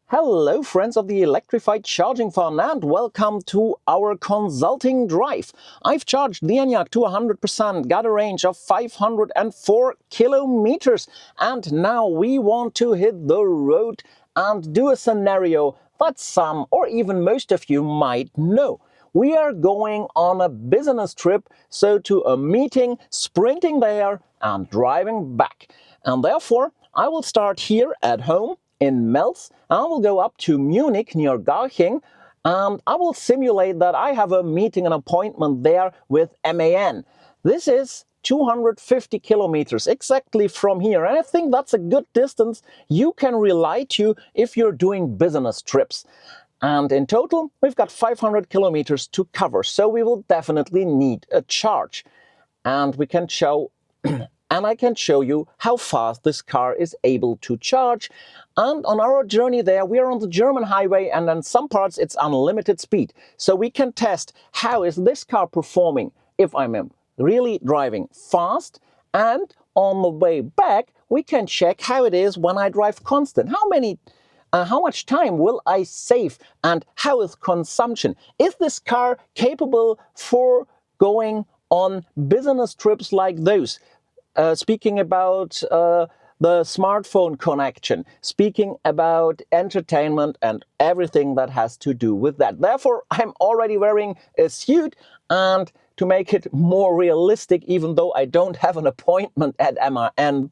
Hello friends of the electrified charging fun and welcome to our consulting drive. I've charged the ENYAQ to 100%, got a range of 504 kilometers, and now we want to hit the road and do a scenario that some or even most of you might know. We are going on a business trip, so to a meeting, sprinting there and driving back. And therefore, I will start here at home in Mels. I will go up to Munich near Garching, and I will simulate that I have a meeting, an appointment there with MAN. This is 250 kilometers exactly from here, and I think that's a good distance you can rely to if you're doing business trips. And in total, we've got 500 kilometers to cover, so we will definitely need a charge. And we can show and I can show you how fast this car is able to charge. And on our journey there, we are on the German highway, and in some parts it's unlimited speed. So we can test how is this car performing if I'm really driving fast, and on the way back we can check how it is when I drive constant. How much time will I save, and how is consumption? Is this car capable for going on business trips like those? Speaking about the smartphone connection, speaking about entertainment and everything that has to do with that. Therefore, I'm already wearing a suit, and to make it more realistic, even though I don't have an appointment at MAN.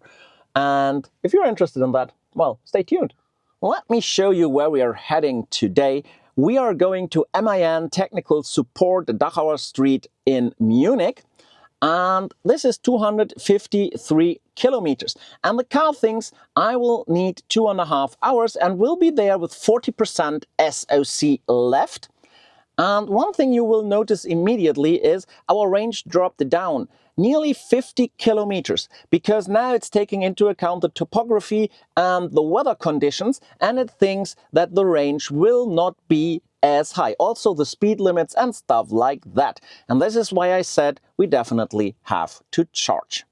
And if you're interested in that, well, stay tuned. Let me show you where we are heading today. We are going to MAN Technical Support, Dachauer Street in Munich. And this is 253 kilometers. And the car thinks I will need 2.5 hours and will be there with 40% SOC left. And one thing you will notice immediately is our range dropped down nearly 50 kilometers, because now it's taking into account the topography and the weather conditions, and it thinks that the range will not be as high. Also the speed limits and stuff like that. And this is why I said we definitely have to charge.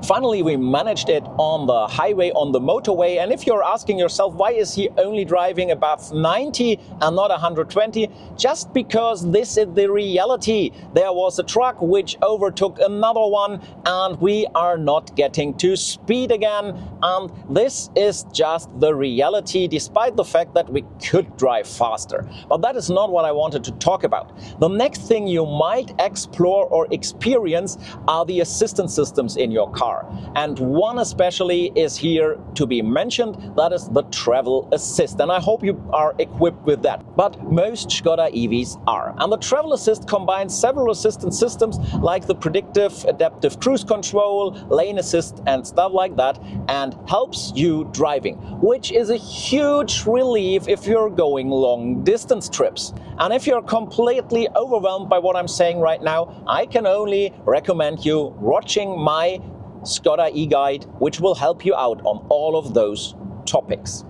Finally, we managed it on the highway, on the motorway. And if you're asking yourself, why is he only driving above 90 and not 120? Just because this is the reality. There was a truck which overtook another one, and we are not getting to speed again. And this is just the reality, despite the fact that we could drive faster. But that is not what I wanted to talk about. The next thing you might explore or experience are the assistance systems in your car. And one especially is here to be mentioned, that is the Travel Assist. And I hope you are equipped with that. But most Škoda EVs are. And the Travel Assist combines several assistance systems like the predictive adaptive cruise control, lane assist and stuff like that, and helps you driving, which is a huge relief if you're going long distance trips. And if you're completely overwhelmed by what I'm saying right now, I can only recommend you watching my Škoda e-guide, which will help you out on all of those topics.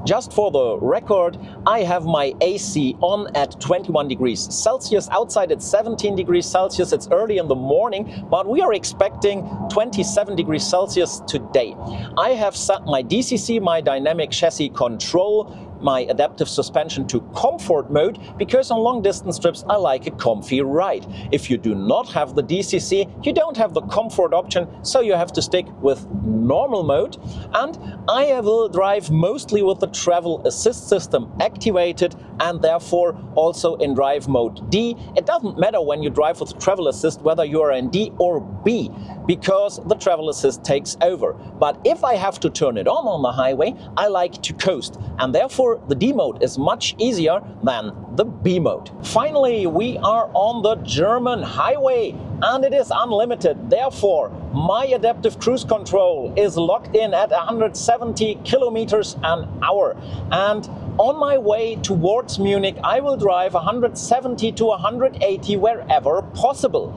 Just for the record, I have my AC on at 21 degrees Celsius. Outside it's 17 degrees Celsius. It's early in the morning, but we are expecting 27 degrees Celsius today. I have set my DCC, my dynamic chassis control, my adaptive suspension to comfort mode, because on long distance trips I like a comfy ride. If you do not have the DCC, you don't have the comfort option, so you have to stick with normal mode. And I will drive mostly with the Travel Assist system activated, and therefore also in drive mode D. It doesn't matter when you drive with Travel Assist whether you are in D or B, because the Travel Assist takes over. But if I have to turn it on the highway, I like to coast, and therefore the D mode is much easier than the B mode. Finally, we are on the German highway, and it is unlimited. Therefore, my adaptive cruise control is locked in at 170 kilometers an hour. And on my way towards Munich, I will drive 170 to 180 wherever possible.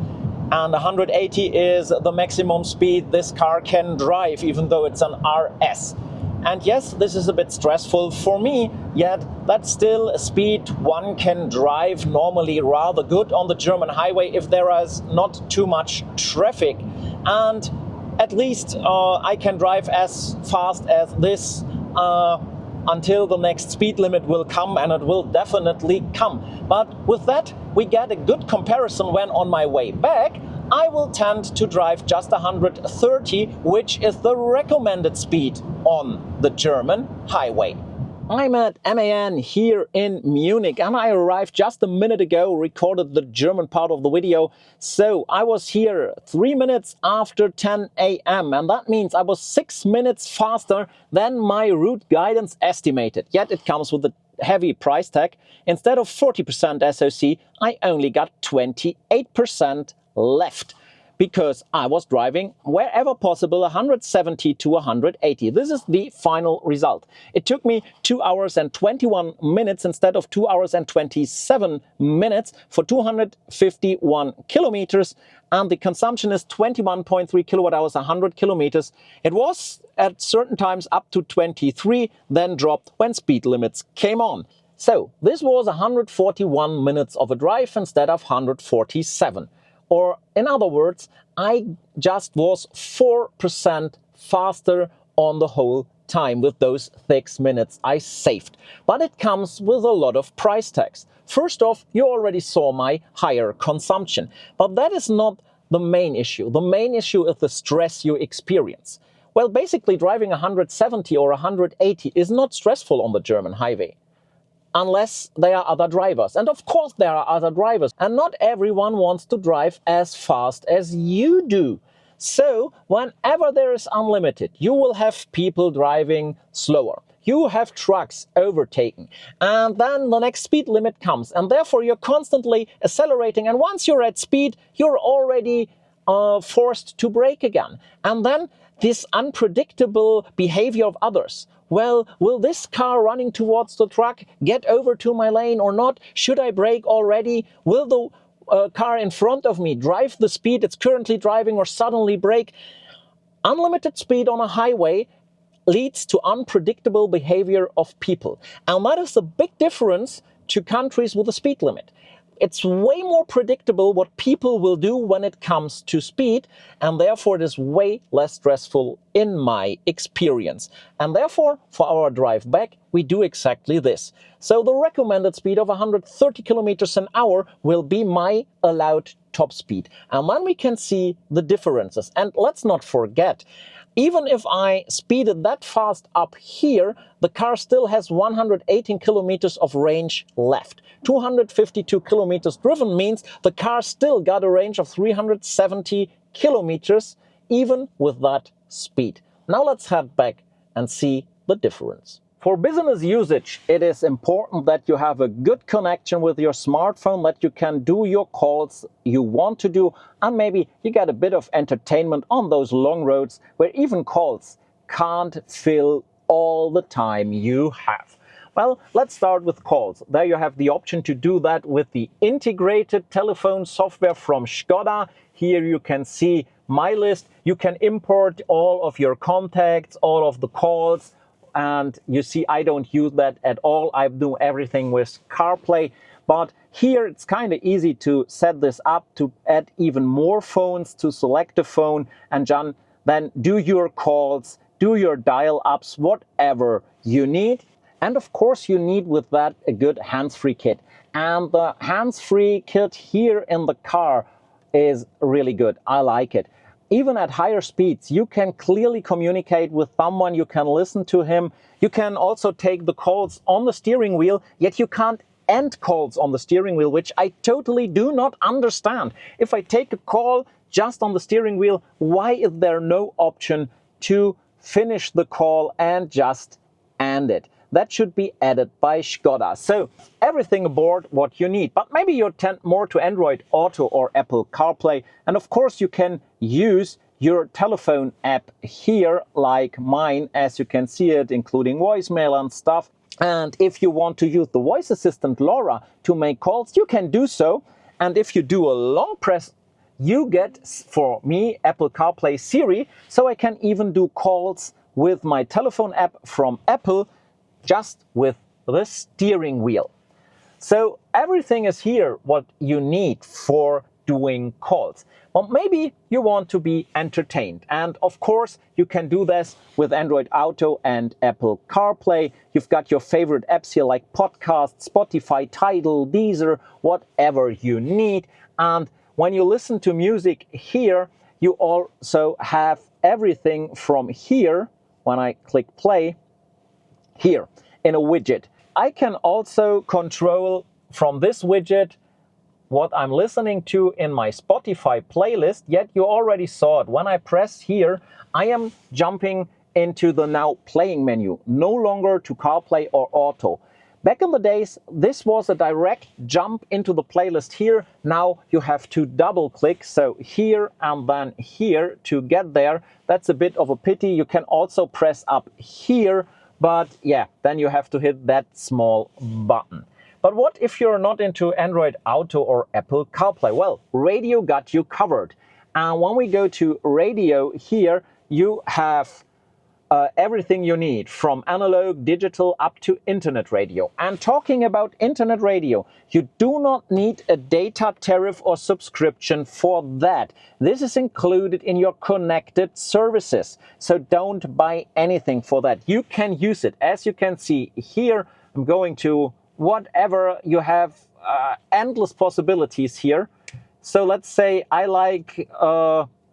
And 180 is the maximum speed this car can drive, even though it's an RS. And yes, this is a bit stressful for me, yet that's still a speed one can drive normally rather good on the German highway if there is not too much traffic. And at least I can drive as fast as this until the next speed limit will come, and it will definitely come. But with that, we get a good comparison when on my way back, I will tend to drive just 130, which is the recommended speed on the German highway. I'm at MAN here in Munich, and I arrived just a minute ago, recorded the German part of the video. So I was here 3 minutes after 10 a.m. and that means I was 6 minutes faster than my route guidance estimated. Yet it comes with a heavy price tag. Instead of 40% SOC, I only got 28% left, because I was driving wherever possible 170 to 180. This is the final result. It took me 2 hours and 21 minutes instead of 2 hours and 27 minutes for 251 kilometers, and the consumption is 21.3 kilowatt hours 100 kilometers. It was at certain times up to 23, then dropped when speed limits came on. So this was 141 minutes of a drive instead of 147. Or in other words, I just was 4% faster on the whole time with those 6 minutes I saved. But it comes with a lot of price tags. First off, you already saw my higher consumption. But that is not the main issue. The main issue is the stress you experience. Well, basically driving 170 or 180 is not stressful on the German highway, unless there are other drivers. And of course there are other drivers, and not everyone wants to drive as fast as you do. So whenever there is unlimited, you will have people driving slower. You have trucks overtaking, and then the next speed limit comes, and therefore you're constantly accelerating, and once you're at speed, you're already forced to brake again. And then this unpredictable behavior of others. Well, will this car running towards the truck get over to my lane or not? Should I brake already? Will the car in front of me drive the speed it's currently driving or suddenly brake? Unlimited speed on a highway leads to unpredictable behavior of people. And that is a big difference to countries with a speed limit. It's way more predictable what people will do when it comes to speed, and therefore it is way less stressful in my experience. And therefore, for our drive back, we do exactly this. So the recommended speed of 130 kilometers an hour will be my allowed top speed. And then we can see the differences. And let's not forget, even if I speeded that fast up here, the car still has 118 kilometers of range left. 252 kilometers driven means the car still got a range of 370 kilometers, even with that speed. Now let's head back and see the difference. For business usage, it is important that you have a good connection with your smartphone, that you can do your calls you want to do, and maybe you get a bit of entertainment on those long roads where even calls can't fill all the time you have. Well, let's start with calls. There you have the option to do that with the integrated telephone software from Skoda. Here you can see my list. You can import all of your contacts, all of the calls, and you see I don't use that at all. I do everything with CarPlay. But here it's kind of easy to set this up, to add even more phones, to select a phone, and then do your calls, do your dial-ups, whatever you need. And of course you need with that a good hands-free kit. And the hands-free kit here in the car is really good. I like it. Even at higher speeds, you can clearly communicate with someone, you can listen to him. You can also take the calls on the steering wheel, yet you can't end calls on the steering wheel, which I totally do not understand. If I take a call just on the steering wheel, why is there no option to finish the call and just end it? That should be added by Skoda. So everything aboard what you need. But maybe you tend more to Android Auto or Apple CarPlay. And of course you can use your telephone app here like mine, as you can see it, including voicemail and stuff. And if you want to use the voice assistant Laura to make calls, you can do so. And if you do a long press, you get, for me, Apple CarPlay Siri. So I can even do calls with my telephone app from Apple, just with the steering wheel. So everything is here what you need for doing calls. Well, maybe you want to be entertained. And of course, you can do this with Android Auto and Apple CarPlay. You've got your favorite apps here like Podcasts, Spotify, Tidal, Deezer, whatever you need. And when you listen to music here, you also have everything from here, when I click play, here in a widget. I can also control from this widget what I'm listening to in my Spotify playlist, yet you already saw it. When I press here, I am jumping into the now playing menu, no longer to CarPlay or Auto. Back in the days, this was a direct jump into the playlist here. Now you have to double click, so here and then here to get there. That's a bit of a pity. You can also press up here, but yeah, then you have to hit that small button. But what if you're not into Android Auto or Apple CarPlay? Well, radio got you covered. And when we go to radio here, you have everything you need from analog, digital, up to internet radio. And talking about internet radio, you do not need a data tariff or subscription for that. This is included in your connected services. So don't buy anything for that. You can use it. As you can see here, I'm going to whatever you have, endless possibilities here. So let's say I like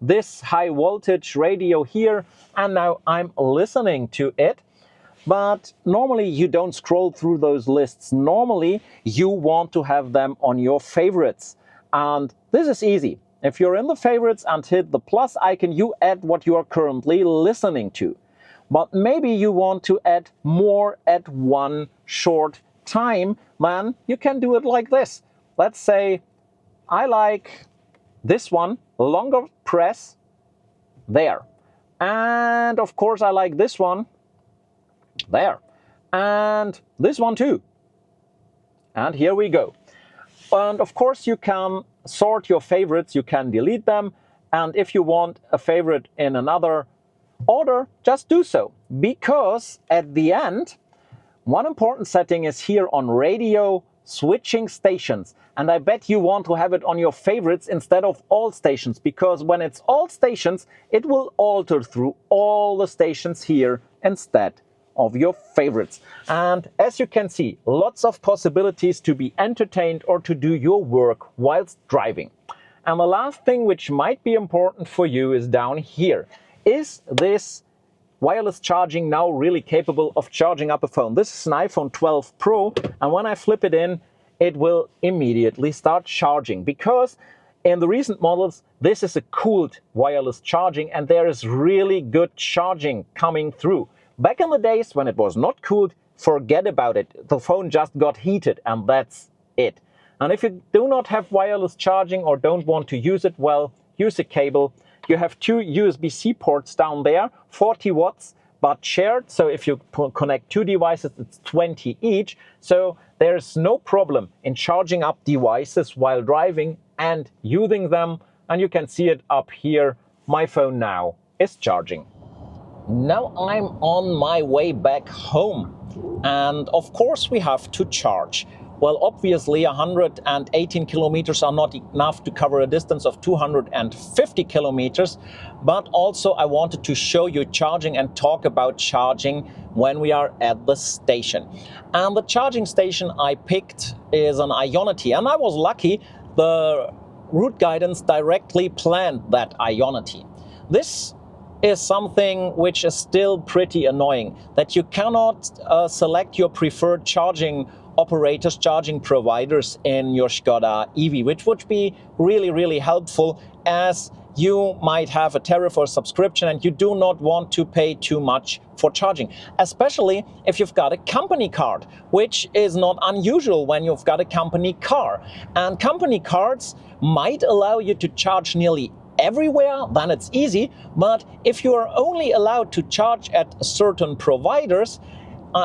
this high voltage radio here, and now I'm listening to it. But normally you don't scroll through those lists. Normally you want to have them on your favorites. And this is easy. If you're in the favorites and hit the plus icon, you add what you are currently listening to. But maybe you want to add more at one short time, then you can do it like this. Let's say I like this one, longer press, there. And of course I like this one, there. And this one too. And here we go. And of course you can sort your favorites, you can delete them. And if you want a favorite in another order, just do so. Because at the end, one important setting is here on radio, switching stations. And I bet you want to have it on your favorites instead of all stations, because when it's all stations, it will alter through all the stations here instead of your favorites. And as you can see, lots of possibilities to be entertained or to do your work whilst driving. And the last thing which might be important for you is down here. Is this wireless charging now really capable of charging up a phone? This is an iPhone 12 Pro, and when I flip it in, it will immediately start charging, because in the recent models, this is a cooled wireless charging, and there is really good charging coming through. Back in the days when it was not cooled, forget about it. The phone just got heated, and that's it. And if you do not have wireless charging or don't want to use it, well, use a cable. You have two USB-C ports down there, 40 watts, but shared. So if you connect two devices, it's 20 each. So there's no problem in charging up devices while driving and using them. And you can see it up here. My phone now is charging. Now I'm on my way back home. And of course we have to charge. Well, obviously 118 kilometers are not enough to cover a distance of 250 kilometers, but also I wanted to show you charging and talk about charging when we are at the station. And the charging station I picked is an Ionity, and I was lucky. The route guidance directly planned that Ionity. This is something which is still pretty annoying, that you cannot select your preferred charging operators, charging providers in your Skoda EV, which would be really, really helpful, as you might have a tariff or subscription and you do not want to pay too much for charging, especially if you've got a company card, which is not unusual when you've got a company car. And company cards might allow you to charge nearly everywhere, then it's easy. But if you are only allowed to charge at certain providers,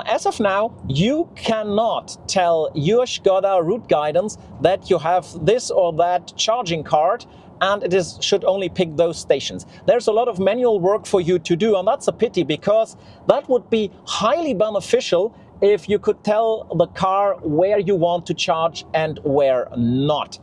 as of now, you cannot tell your Skoda route guidance that you have this or that charging card, and it should only pick those stations. There's a lot of manual work for you to do, and that's a pity, because that would be highly beneficial if you could tell the car where you want to charge and where not.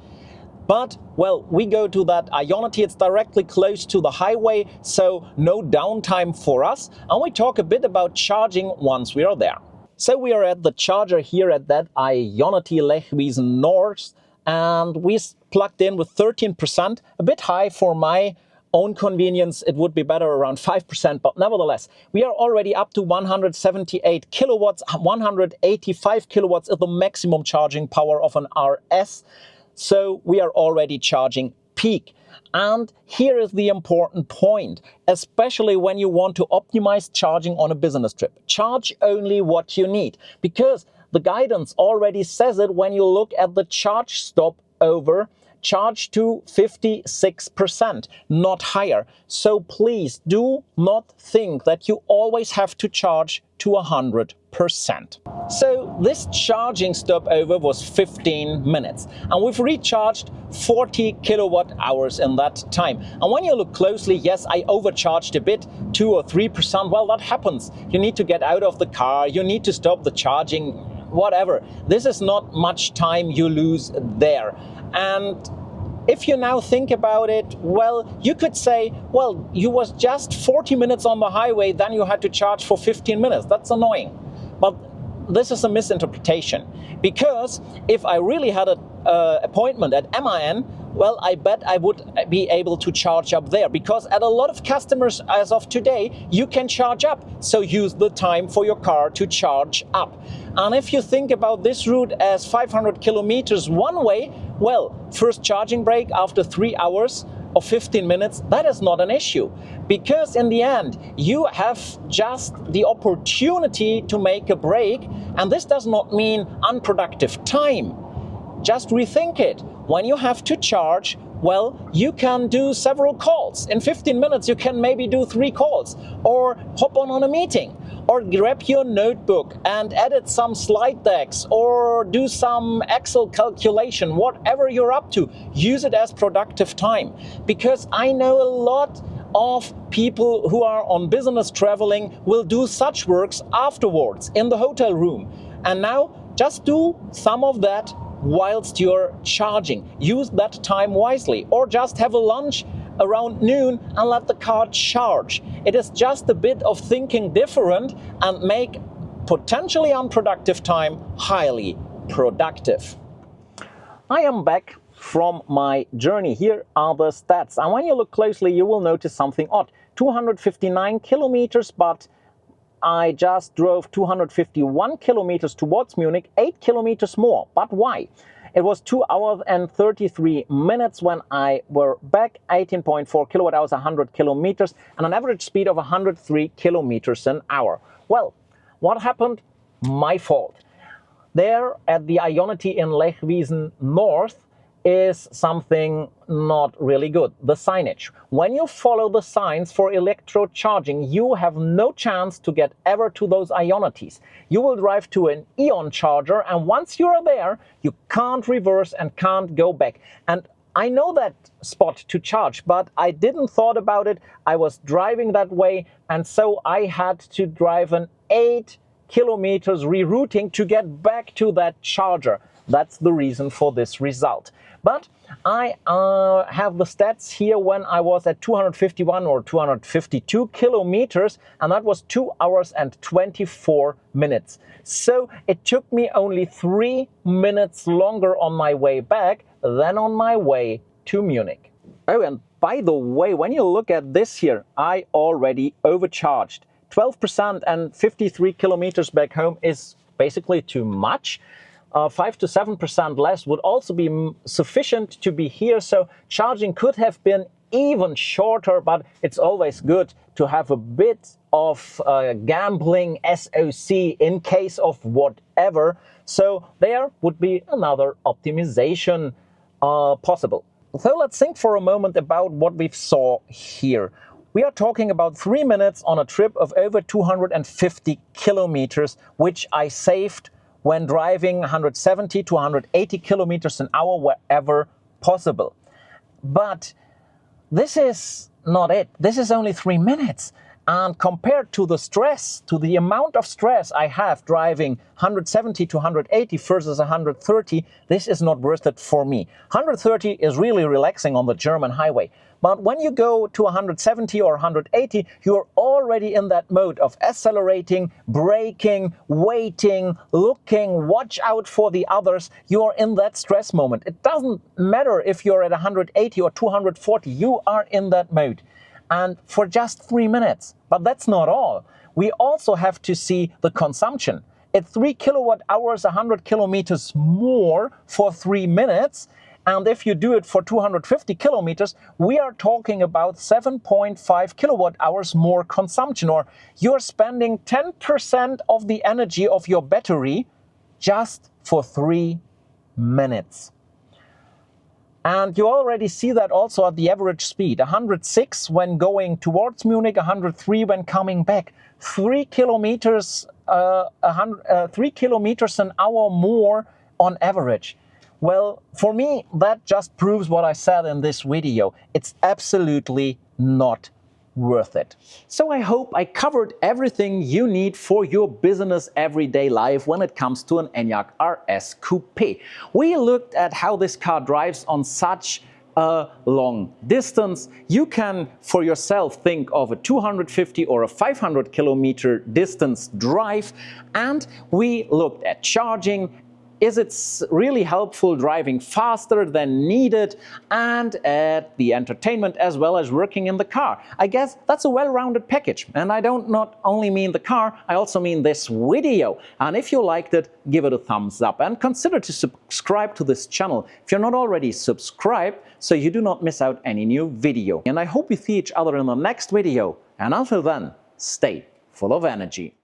But, well, we go to that Ionity. It's directly close to the highway, so no downtime for us. And we talk a bit about charging once we are there. So we are at the charger here at that Ionity Lechwiesen North, and we plugged in with 13%, a bit high for my own convenience. It would be better around 5%, but nevertheless, we are already up to 178 kilowatts. 185 kilowatts is the maximum charging power of an RS. So we are already charging peak. And here is the important point, especially when you want to optimize charging on a business trip. Charge only what you need, because the guidance already says it when you look at the charge stop over. Charge to 56%, not higher. So please do not think that you always have to charge to 100%. So this charging stopover was 15 minutes, and we've recharged 40 kilowatt hours in that time. And when you look closely, yes, I overcharged a bit, 2 or 3%. Well, that happens. You need to get out of the car, you need to stop the charging, whatever. This is not much time you lose there. And if you now think about it, well, you could say, well, you was just 40 minutes on the highway, then you had to charge for 15 minutes. That's annoying. But this is a misinterpretation, because if I really had an appointment at MAN, well, I bet I would be able to charge up there, because at a lot of customers as of today, you can charge up. So use the time for your car to charge up. And if you think about this route as 500 kilometers one way, well, first charging break after 3 hours or 15 minutes, that is not an issue. Because in the end, you have just the opportunity to make a break, and this does not mean unproductive time. Just rethink it. When you have to charge, well, you can do several calls. In 15 minutes, you can maybe do 3 calls, or hop on a meeting, or grab your notebook and edit some slide decks, or do some Excel calculation, whatever you're up to. Use it as productive time. Because I know a lot of people who are on business traveling will do such works afterwards in the hotel room. And now just do some of that whilst you're charging. Use that time wisely, or just have a lunch around noon and let the car charge. It is just a bit of thinking different and make potentially unproductive time highly productive. I am back from my journey. Here are the stats, and when you look closely, you will notice something odd. 259 kilometers, but I just drove 251 kilometers towards Munich, 8 kilometers more. But why? It was 2 hours and 33 minutes when I were back, 18.4 kilowatt hours, 100 kilometers, and an average speed of 103 kilometers an hour. Well, what happened? My fault. There at the Ionity in Lechwiesen North is something not really good. The signage. When you follow the signs for electro charging, you have no chance to get ever to those Ionities. You will drive to an EON charger, and once you are there, you can't reverse and can't go back. And I know that spot to charge, but I didn't thought about it. I was driving that way, and so I had to drive an 8 kilometers rerouting to get back to that charger. That's the reason for this result. But I have the stats here when I was at 251 or 252 kilometers, and that was 2 hours and 24 minutes. So it took me only 3 minutes longer on my way back than on my way to Munich. Oh, and by the way, when you look at this here, I already overcharged. 12% and 53 kilometers back home is basically too much. 5 to 7% less would also be sufficient to be here. So charging could have been even shorter, but it's always good to have a bit of gambling SOC in case of whatever. So there would be another optimization possible. So let's think for a moment about what we've saw here. We are talking about 3 minutes on a trip of over 250 kilometers, which I saved when driving 170 to 180 kilometers an hour wherever possible. But this is not it. This is only 3 minutes. And compared to the stress, to the amount of stress I have driving 170 to 180 versus 130, this is not worth it for me. 130 is really relaxing on the German highway. But when you go to 170 or 180, you're already in that mode of accelerating, braking, waiting, looking, watch out for the others. You're in that stress moment. It doesn't matter if you're at 180 or 240, you are in that mode. And for just 3 minutes. But that's not all. We also have to see the consumption. At 3 kilowatt hours, 100 kilometers more for 3 minutes. And if you do it for 250 kilometers, we are talking about 7.5 kilowatt hours more consumption. Or you're spending 10% of the energy of your battery just for 3 minutes. And you already see that also at the average speed. 106 when going towards Munich, 103 when coming back. 3 kilometers, 3 kilometers an hour more on average. Well, for me, that just proves what I said in this video. It's absolutely not worth it. So I hope I covered everything you need for your business everyday life when it comes to an ENYAQ RS Coupé. We looked at how this car drives on such a long distance. You can for yourself think of a 250 or a 500 kilometer distance drive, and we looked at charging. Is it really helpful driving faster than needed, and at the entertainment as well as working in the car? I guess that's a well-rounded package. And I don't not only mean the car, I also mean this video. And if you liked it, give it a thumbs up and consider to subscribe to this channel if you're not already subscribed, so you do not miss out any new video. And I hope we see each other in the next video. And until then, stay full of energy.